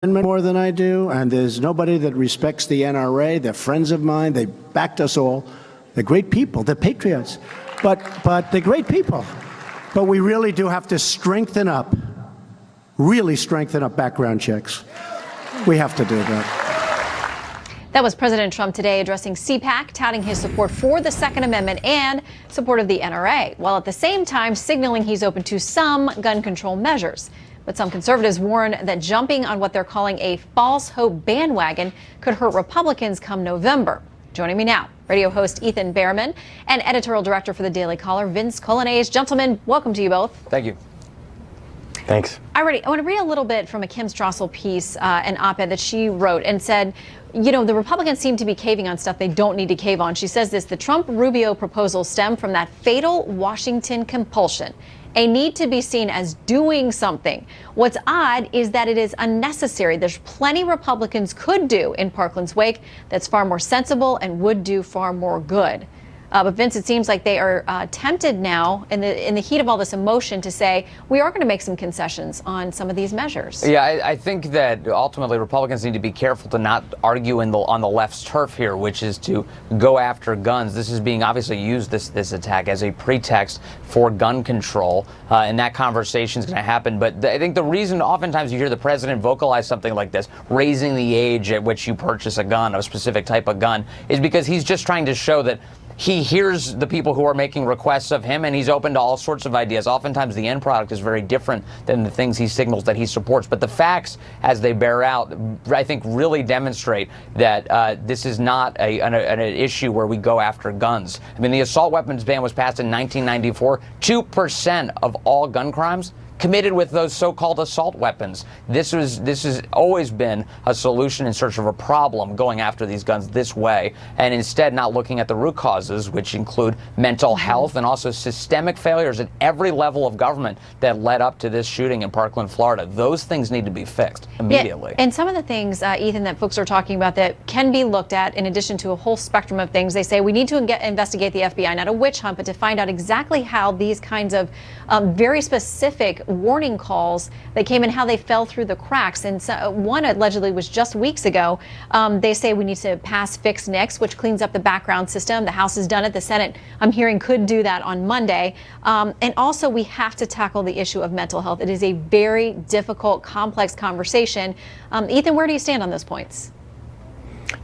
more than I do, and there's nobody that respects the NRA. They're friends of mine. They backed us all. They're great people. They're patriots. But they're great people. But we really do have to really strengthen up background checks. We have to do that. That was President Trump today addressing CPAC, touting his support for the Second Amendment and support of the NRA, while at the same time signaling he's open to some gun control measures. But some conservatives warn that jumping on what they're calling a false hope bandwagon could hurt Republicans come November. Joining me now, radio host Ethan Behrman and editorial director for the Daily Caller, Vince Coglianese. Gentlemen, welcome to you both. Thank you. Thanks. I want to read a little bit from a Kim Strassel piece, an op-ed that she wrote and said, you know, the Republicans seem to be caving on stuff they don't need to cave on. She says this: the Trump-Rubio proposals stem from that fatal Washington compulsion, a need to be seen as doing something. What's odd is that it is unnecessary. There's plenty Republicans could do in Parkland's wake that's far more sensible and would do far more good. But Vince, it seems like they are tempted now in the heat of all this emotion to say we are going to make some concessions on some of these measures. Yeah, I think that ultimately Republicans need to be careful to not argue on the left's turf here, which is to go after guns. This is being obviously used, this attack, as a pretext for gun control, and that conversation is going to happen. But I think the reason oftentimes you hear the president vocalize something like this, raising the age at which you purchase a gun, a specific type of gun, is because he's just trying to show that he hears the people who are making requests of him, and he's open to all sorts of ideas. Oftentimes the end product is very different than the things he signals that he supports. But the facts, as they bear out, I think really demonstrate that this is not an issue where we go after guns. I mean, the assault weapons ban was passed in 1994. 2% of all gun crimes committed with those so-called assault weapons. This has always been a solution in search of a problem, going after these guns this way, and instead not looking at the root causes, which include mental health and also systemic failures at every level of government that led up to this shooting in Parkland, Florida. Those things need to be fixed immediately. Yeah, and some of the things, Ethan, that folks are talking about that can be looked at in addition to a whole spectrum of things. They say we need to investigate the FBI, not a witch hunt, but to find out exactly how these kinds of very specific warning calls that came in, how they fell through the cracks. And so, one allegedly was just weeks ago. They say we need to pass Fix NICS, which cleans up the background system. The House has done it. The Senate, I'm hearing, could do that on Monday. And also, we have to tackle the issue of mental health. It is a very difficult, complex conversation. Ethan, where do you stand on those points?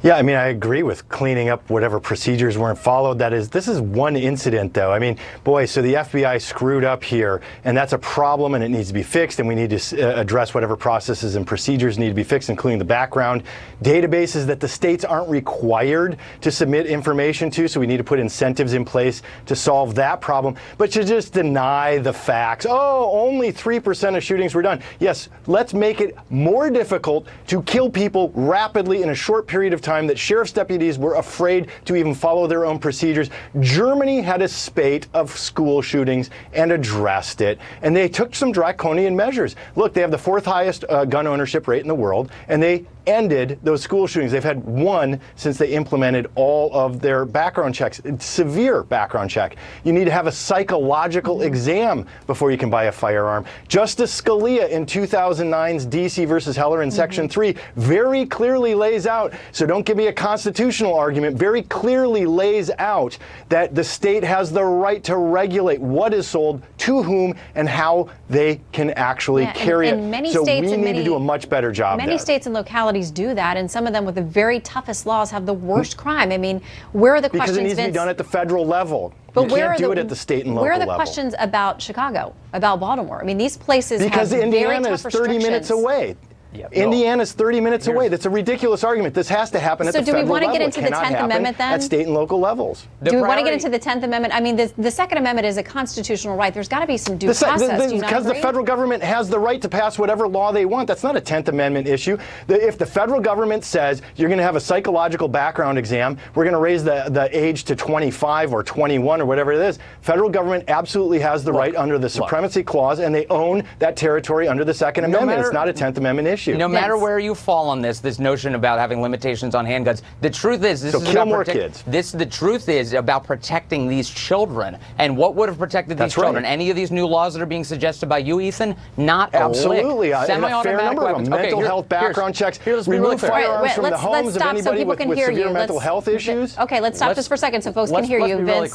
Yeah, I mean, I agree with cleaning up whatever procedures weren't followed. This is one incident, though. I mean, boy, so the FBI screwed up here, and that's a problem, and it needs to be fixed, and we need to address whatever processes and procedures need to be fixed, including the background databases that the states aren't required to submit information to, so we need to put incentives in place to solve that problem. But to just deny the facts, only 3% of shootings were done. Yes, let's make it more difficult to kill people rapidly in a short period of time that sheriff's deputies were afraid to even follow their own procedures. Germany had a spate of school shootings and addressed it, and they took some draconian measures. Look, they have the 4th highest gun ownership rate in the world, and they ended those school shootings. They've had one since they implemented all of their background checks. It's severe background check. You need to have a psychological exam before you can buy a firearm. Justice Scalia in 2009's DC versus Heller in Section 3 very clearly lays out, so don't give me a constitutional argument, very clearly lays out that the state has the right to regulate what is sold, to whom, and how they can actually carry it. So we need to do a much better job there. Many states and localities do that, and some of them with the very toughest laws have the worst crime. I mean, where are the questions, because it needs to be done at the federal level. But you can't do it at the state and local level. Where are the questions about Chicago, about Baltimore? I mean, these places because have Indiana very is tough 30 minutes away. Yep. Indiana's 30 minutes away. That's a ridiculous argument. This has to happen at the federal level. So do we want to get into the 10th Amendment then? At state and local levels. Do we want to get into the 10th Amendment? I mean, the Second Amendment is a constitutional right. There's got to be some due process. Because the federal government has the right to pass whatever law they want. That's not a 10th Amendment issue. If the federal government says you're going to have a psychological background exam, we're going to raise the age to 25 or 21 or whatever it is, federal government absolutely has the right under the Supremacy Clause, and they own that territory under the Second Amendment. It's not a 10th Amendment issue. issue. No matter Vince. where you fall on this notion about having limitations on handguns, the truth is this So is kill about more kids. The truth is about protecting these children. And what would have protected these That's right. children? Any of these new laws that are being suggested by you, Ethan? Not a Absolutely. lick. And a fair number of them. Mental health background checks. Let's be really Remove fair. firearms from the let's homes of stop so anybody people with can hear severe you. mental health issues. Okay, let's stop just for a second so folks can hear you, Let's be really Vince.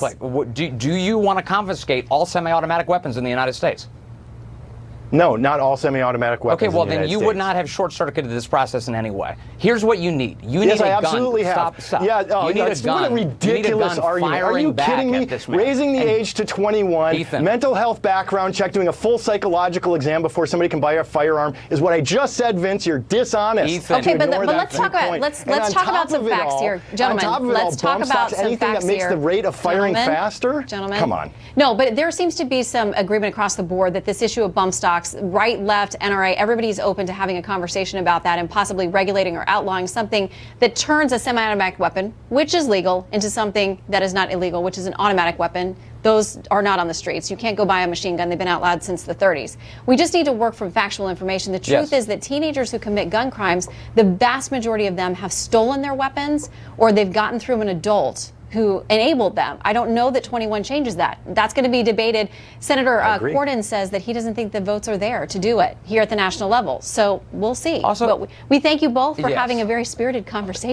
quick. Do you want to confiscate all semi-automatic weapons in the United States? No, not all semi-automatic weapons. Okay, well in the then United you would States. not have short-circuited this process in any way. Here's what you need. You Yes, need I a gun. absolutely have. Stop. Yeah, You need a what a gun. ridiculous You need a gun argument. Are firing you back kidding me? at this man. Raising the And age to 21, Ethan. mental health background check, doing a full psychological exam before somebody can buy a firearm is what I just said, Vince. You're dishonest. Ethan. Okay, but ignore that let's talk about point. let's And on talk about top some of it facts all- here, gentlemen. On top of it all, Let's talk bump about stocks, some anything facts that makes here. the rate of firing Gentlemen, faster. Gentlemen, Come on. No, but there seems to be some agreement across the board that this issue of bump stocks, right, left, NRA, everybody's open to having a conversation about that and possibly regulating or outlawing something that turns a semi-automatic weapon, which is legal, into something that is not illegal, which is an automatic weapon. Those are not on the streets. You can't go buy a machine gun. They've been outlawed since the 30s. We just need to work from factual information. The truth is that teenagers who commit gun crimes, the vast majority of them have stolen their weapons or they've gotten through an adult who enabled them. I don't know that 21 changes that. That's going to be debated. Senator Corden says that he doesn't think the votes are there to do it here at the national level. So we'll see. Also, but we thank you both for yes. having a very spirited conversation.